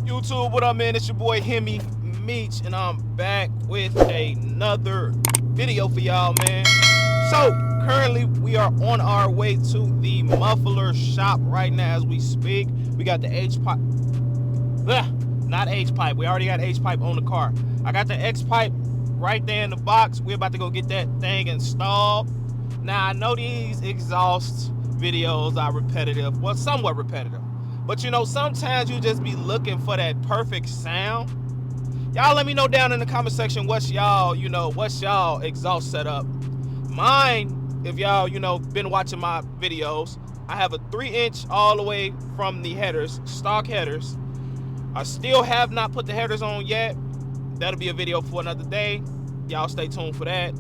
YouTube, what up, man? It's your boy Hemi Meech, and I'm back with another video for y'all, man. So currently we are on our way to the muffler shop right now as we speak. We got the H pipe, not H pipe. We already got H pipe on the car. I got the X pipe right there in the box. We're about to go get that thing installed. Now I know these exhaust videos are repetitive, well, somewhat repetitive. But you know, sometimes you just be looking for that perfect sound. Y'all let me know down in the comment section what's y'all, what's y'all exhaust setup. Mine, if y'all, been watching my videos, I have a 3-inch all the way from the headers, stock headers. I still have not put the headers on yet. That'll be a video for another day. Y'all stay tuned for that.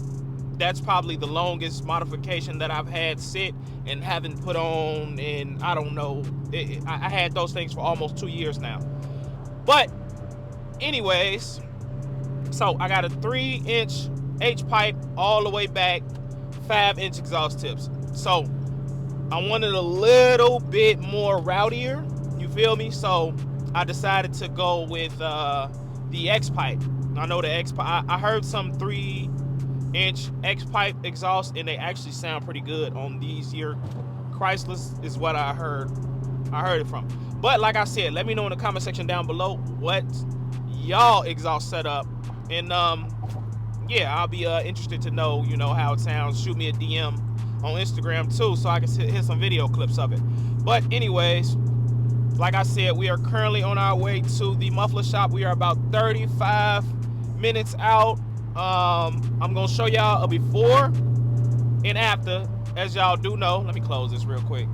That's probably the longest modification that I've had sit and haven't put on in, I don't know. I had those things for almost 2 years now. But anyways, so I got a 3-inch H pipe all the way back, 5-inch exhaust tips. So I wanted a little bit more rowdier, you feel me? So I decided to go with the X pipe. I know the X pipe, I heard some 3-inch X pipe exhaust and they actually sound pretty good on these here Chrysler is what I heard it from. But like I said, let me know in the comment section down below what y'all exhaust setup, and yeah, I'll be interested to know how it sounds. Shoot me a DM on Instagram too so I can hit some video clips of it. But anyways, like I said, we are currently on our way to the muffler shop. We are about 35 minutes out. I'm gonna show y'all a before and after. As y'all do know, let me close this real quick.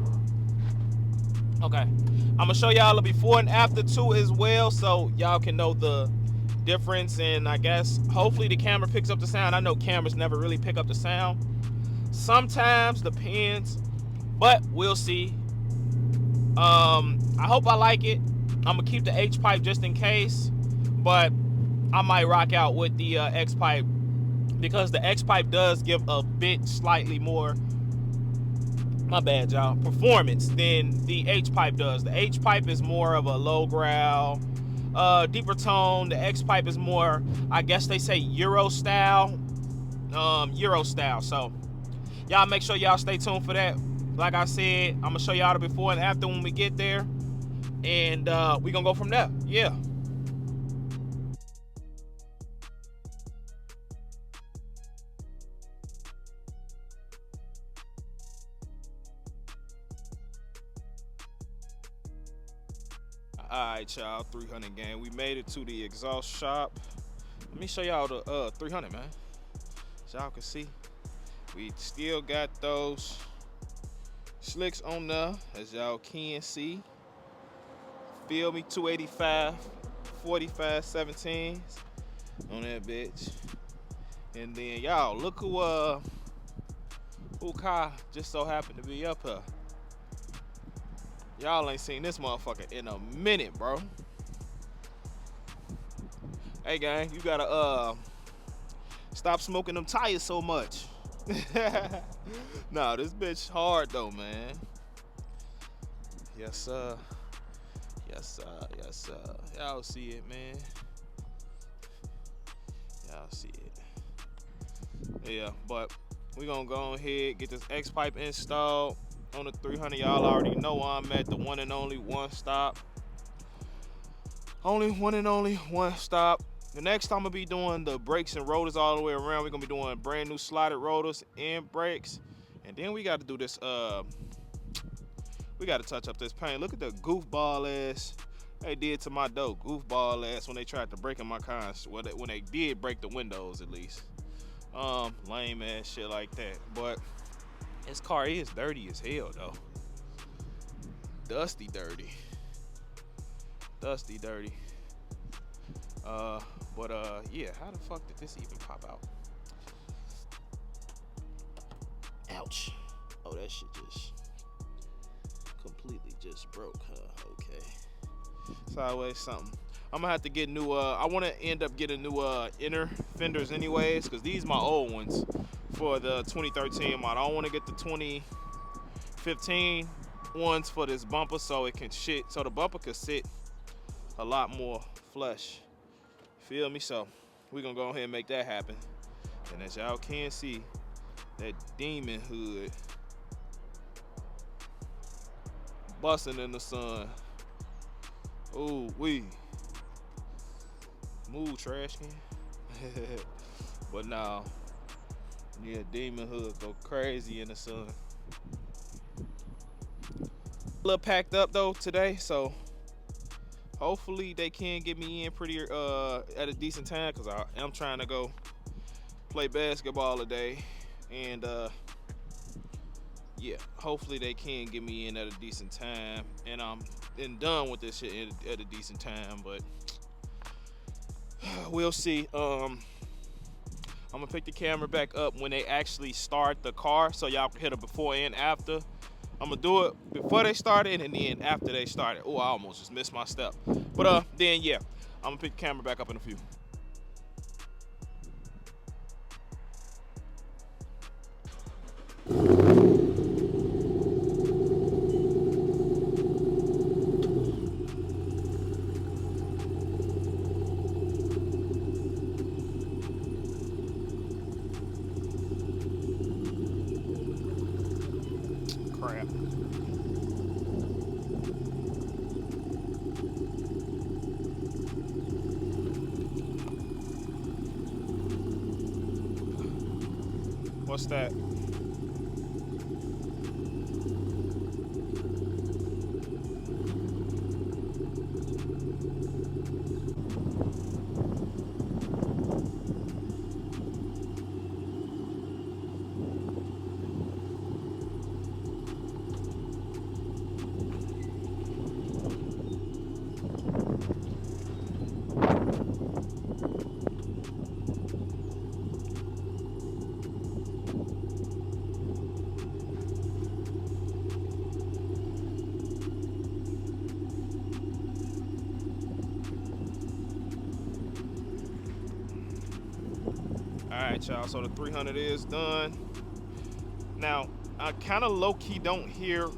Okay, I'm gonna show y'all a before and after too as well, so y'all can know the difference. And I guess hopefully the camera picks up the sound. I know cameras never really pick up the sound. Sometimes, depends, but we'll see. I hope I like it. I'm gonna keep the H pipe just in case, but I might rock out with the X pipe because the X pipe does give a bit slightly more, my bad y'all, performance than the H pipe does. The H pipe is more of a low growl, deeper tone. The X pipe is more, I guess they say Euro style. So y'all make sure y'all stay tuned for that. Like I said, I'm gonna show y'all the before and after when we get there, and we gonna go from there. Yeah. Alright y'all, 300 gang, we made it to the exhaust shop. Let me show y'all the 300, man, so y'all can see we still got those slicks on there, as y'all can see. Feel me? 285 45 17s on that bitch. And then y'all look who car just so happened to be up here. Y'all ain't seen this motherfucker in a minute, bro. Hey gang, you gotta stop smoking them tires so much. Nah, this bitch hard though, man. Yes sir. Yes sir. Yes sir. Y'all see it, man. Y'all see it. Yeah, but we gonna go ahead get this X pipe installed on the 300. Y'all already know I'm at the one and only one stop. Only one and only one stop. The next time I'm gonna be doing the brakes and rotors all the way around. We're gonna be doing brand new slotted rotors and brakes. And then we gotta do this, we gotta touch up this paint. Look at the goofball ass they did to my dope. Goofball ass when they tried to break in my cars. Well, when they did break the windows at least. Lame ass shit like that. But this car is dirty as hell though. Dusty dirty. Dusty dirty. Yeah, how the fuck did this even pop out? Ouch. Oh, that shit just completely just broke, huh? Okay. Sideways something. I'm gonna have to get new, I wanna end up getting new inner fenders anyways, cause these my old ones for the 2013 model. I don't wanna get the 2015 ones for this bumper so it can so the bumper can sit a lot more flesh. Feel me? So we're gonna go ahead and make that happen. And as y'all can see, that demon hood busting in the sun. Ooh, wee. Move, trash can. But now, yeah, demon hood go crazy in the sun. A little packed up though today, so hopefully they can get me in pretty at a decent time, because I am trying to go play basketball today, and yeah, hopefully they can get me in at a decent time, and I'm done with this shit at a decent time, but we'll see. I'm gonna pick the camera back up when they actually start the car, so y'all can hit a before and after. I'm gonna do it before they started and then after they started. Oh, I almost just missed my step. But then yeah, I'm gonna pick the camera back up in a few. Crap. What's that? Alright, y'all, so the 300 is done. Now, I kind of low-key don't hear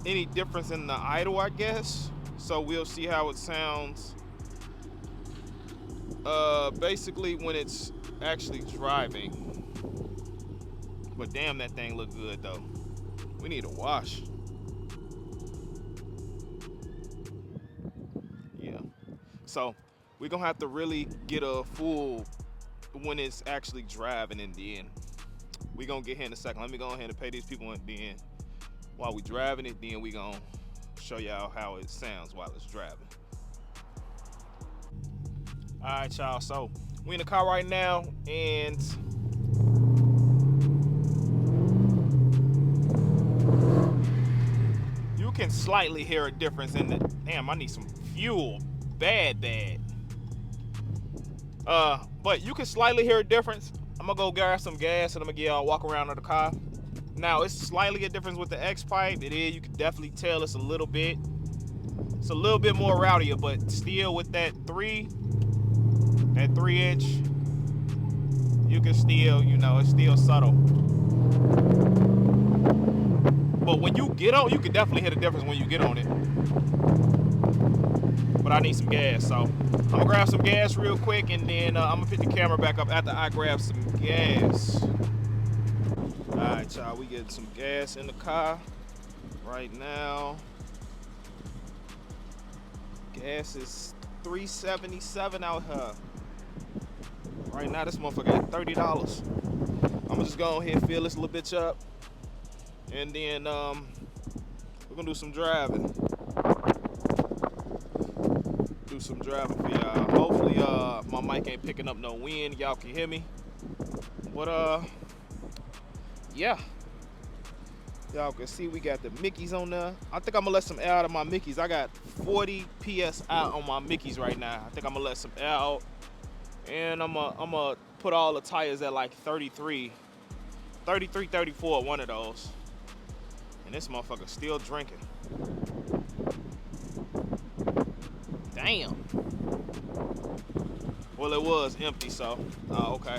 any difference in the idle, I guess. So we'll see how it sounds. Basically when it's actually driving. But damn, that thing look good though. We need a wash. Yeah. So we're gonna have to really get a full when it's actually driving in the end. We're gonna get here in a second. Let me go ahead and pay these people in the end. While we driving it, then we gonna show y'all how it sounds while it's driving. All right, y'all, so we in the car right now, and you can slightly hear a difference in the, damn, I need some fuel, bad. But you can slightly hear a difference. I'm gonna go grab some gas and I'm gonna get y'all walk around in the car. Now, it's slightly a difference with the X pipe. It is, you can definitely tell it's a little bit more rowdier, but still with that 3-inch, you can still, you know, it's still subtle. But when you get on, you can definitely hear the difference when you get on it. But I need some gas, so I'm gonna grab some gas real quick, and then I'm gonna pick the camera back up after I grab some gas. All right, y'all, we getting some gas in the car right now. Gas is $3.77 out here. Right now, this motherfucker at $30. I'm gonna just go ahead and fill this little bitch up, and then we're gonna do some driving. For y'all. Hopefully, my mic ain't picking up no wind. Y'all can hear me. But yeah. Y'all can see we got the Mickeys on there. I think I'm gonna let some air out of my Mickeys. I got 40 PSI on my Mickeys right now. I think I'm gonna let some air out. And I'm gonna put all the tires at like 33, 34, one of those. And this motherfucker still drinking. Damn. Well, it was empty, so, okay.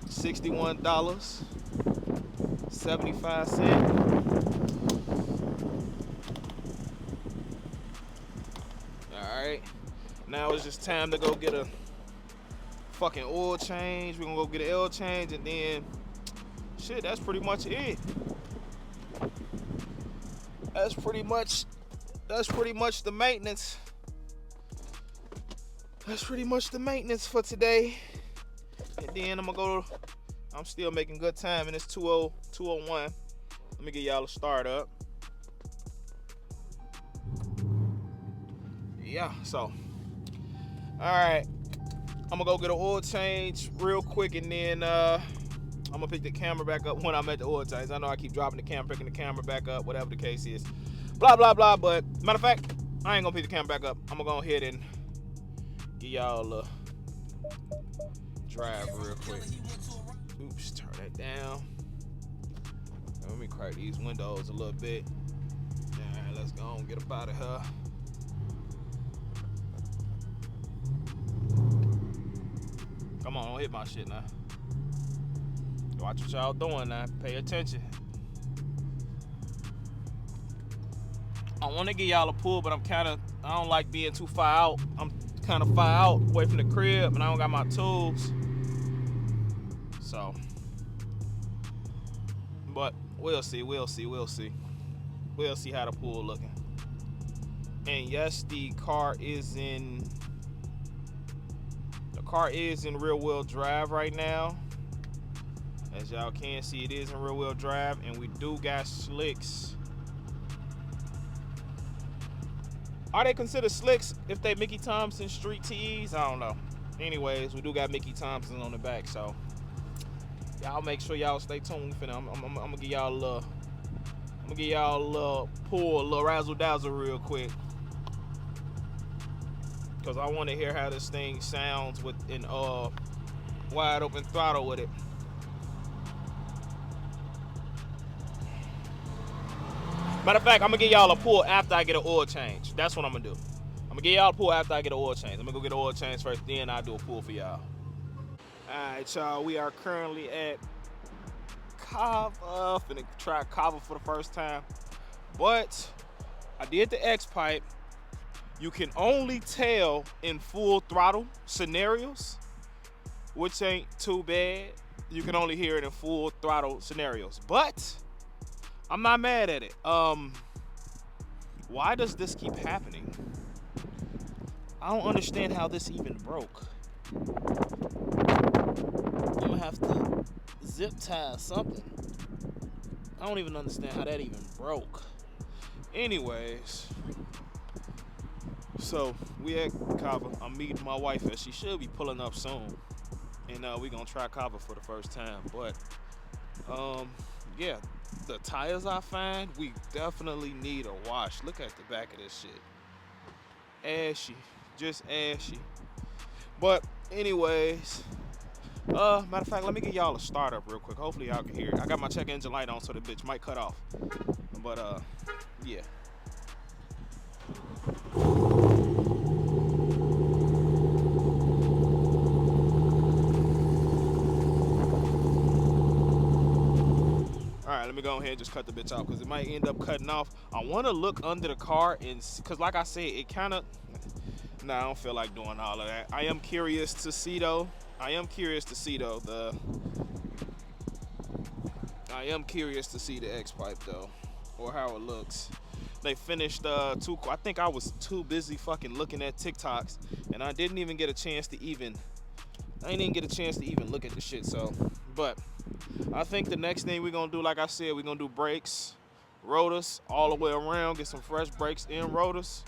$61.75. right, now it's just time to go get a fucking oil change. We're gonna go get an oil change, and then shit, that's pretty much it. That's pretty much the maintenance. That's pretty much the maintenance for today. And then I'm still making good time, and it's 2:01. Let me get y'all a start up. Yeah, so all right, I'm gonna go get an oil change real quick, and then I'm gonna pick the camera back up when I'm at the oil change. I know I keep dropping the camera, picking the camera back up, whatever the case is. Blah, blah, blah, but matter of fact, I ain't gonna pick the camera back up. I'm gonna go ahead and give y'all a drive real quick. Oops, turn that down. Let me crack these windows a little bit. All right, let's go and get up out of here. Come on, don't hit my shit now. Watch what y'all doing now. Pay attention. I want to give y'all a pull, but I don't like being too far out. I'm kind of far out away from the crib, and I don't got my tools. So, but we'll see. We'll see how the pool looking. And yes, the car is in rear wheel drive right now. As y'all can see, it is in rear wheel drive, and we do got slicks. Are they considered slicks if they Mickey Thompson Street TEs? I don't know. Anyways, we do got Mickey Thompson on the back, so y'all make sure y'all stay tuned. I'm gonna give y'all a little pull, a little razzle dazzle real quick, because I want to hear how this thing sounds with an wide open throttle with it. Matter of fact, I'm gonna give y'all a pull after I get an oil change. That's what I'm gonna do. I'm gonna give y'all a pull after I get an oil change. I'm gonna go get an oil change first, then I'll do a pull for y'all. Alright, y'all, we are currently at Cava. Finna try Cava for the first time. But I did the X pipe. You can only tell in full throttle scenarios, which ain't too bad. You can only hear it in full throttle scenarios. But I'm not mad at it. Why does this keep happening? I don't understand how this even broke. I'm gonna have to zip tie something. I don't even understand how that even broke. Anyways, so we at Cava. I'm meeting my wife, as she should be pulling up soon, and we gonna try Cava for the first time. But yeah. The tires I find, we definitely need a wash. Look at the back of this shit. Ashy. Just ashy. But anyways, matter of fact, let me get y'all a startup real quick. Hopefully y'all can hear it. I got my check engine light on, so the bitch might cut off. But yeah. Alright, let me go ahead and just cut the bitch off, because it might end up cutting off. I want to look under the car, and because like I said, it kind of... Nah, I don't feel like doing all of that. I am curious to see though. I am curious to see the X pipe though, or how it looks. They finished I think I was too busy fucking looking at TikToks, and I didn't even get a chance to even look at the shit. So, but I think the next thing we're gonna do, like I said, we're gonna do brakes, rotors all the way around, get some fresh brakes and rotors.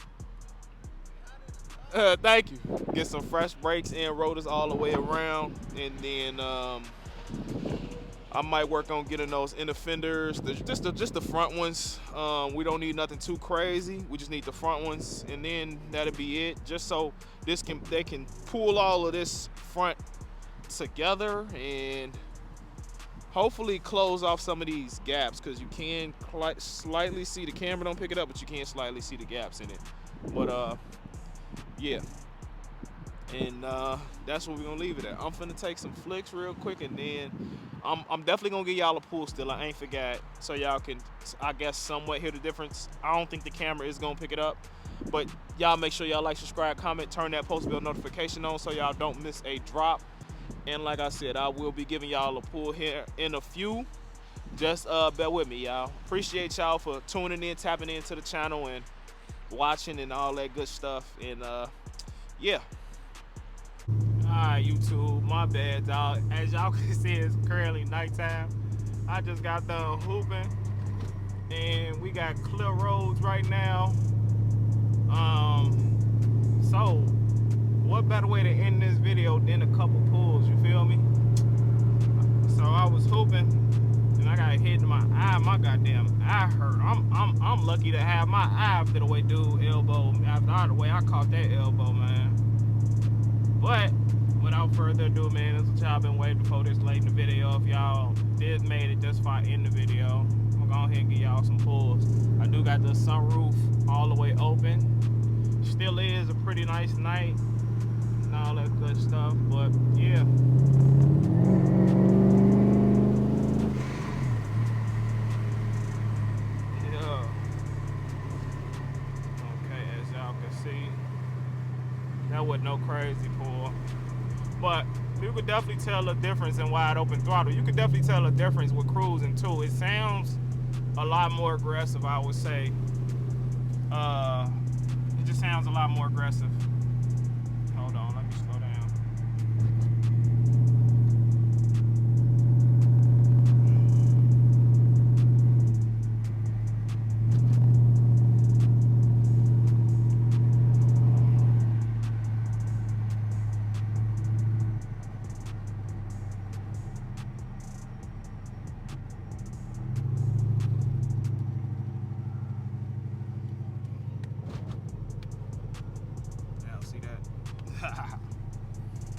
Thank you. Get some fresh brakes and rotors all the way around, and then I might work on getting those inner fenders, just the front ones. We don't need nothing too crazy. We just need the front ones, and then that'll be it. Just so they can pull all of this front together and hopefully close off some of these gaps, because you can slightly see, the camera don't pick it up, but you can slightly see the gaps in it. But yeah, and that's what we're gonna leave it at. I'm finna take some flicks real quick, and then I'm definitely gonna give y'all a pull still. I ain't forgot, so y'all can, I guess, somewhat hear the difference. I don't think the camera is gonna pick it up, but y'all make sure y'all like, subscribe, comment, turn that post bell notification on so y'all don't miss a drop. And like I said, I will be giving y'all a pull here in a few. Just bear with me, y'all. Appreciate y'all for tuning in, tapping into the channel, and watching and all that good stuff. And yeah. Alright, YouTube, my bad, dog. As y'all can see, it's currently nighttime. I just got done hooping, and we got clear roads right now. So what better way to end this video than a couple pulls, you feel me? So I was hooping, and I got hit in my eye. My goddamn eye hurt. I'm lucky to have my eye after the way dude elbow, after the way I caught that elbow, man. But without further ado, man, this is what y'all been waiting for this late in the video. If y'all did made it this far in the video, I'm gonna go ahead and give y'all some pulls. I do got the sunroof all the way open. Still is a pretty nice night and all that good stuff, but yeah. Okay, as y'all can see, that wasn't no crazy pull. But you could definitely tell a difference in wide open throttle. You could definitely tell a difference with cruising too. It sounds a lot more aggressive, I would say. It just sounds a lot more aggressive. Hold on, let me slow down.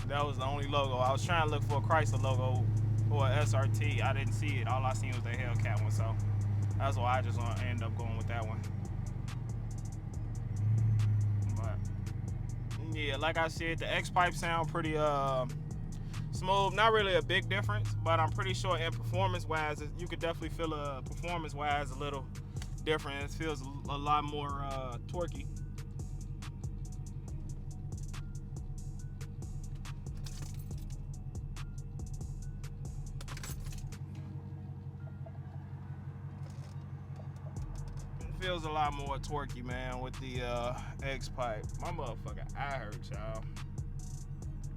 That was the only logo. I was trying to look for a Chrysler logo or a SRT. I didn't see it. All I seen was the Hellcat one, so that's why I just end up going with that one. But yeah, like I said, the X-Pipe sound pretty smooth. Not really a big difference, but I'm pretty sure in performance-wise, you could definitely feel performance-wise a little different. It feels a lot more torquey. Feels a lot more torquey, man, with the X-Pipe. My motherfucking eye hurts, y'all.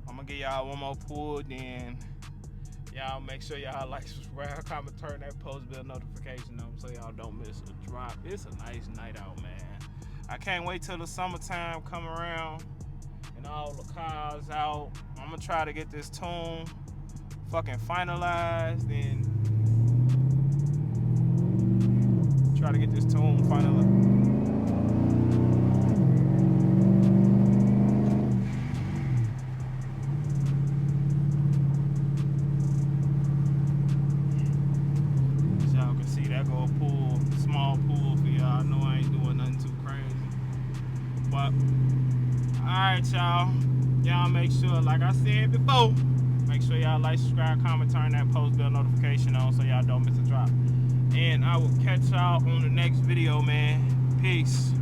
I'm gonna give y'all one more pull, then y'all make sure y'all like, subscribe, comment, turn that post bell notification on so y'all don't miss a drop. It's a nice night out, man. I can't wait till the summertime come around and all the cars out. I'm gonna try to get this tune fucking finalized and try to get this tune finally. As y'all can see, that go a pull, small pull for y'all. I know I ain't doing nothing too crazy. But alright, y'all. Y'all make sure, like I said before, make sure y'all like, subscribe, comment, turn that post bell notification on so y'all don't miss a drop. And I will catch y'all on the next video, man. Peace.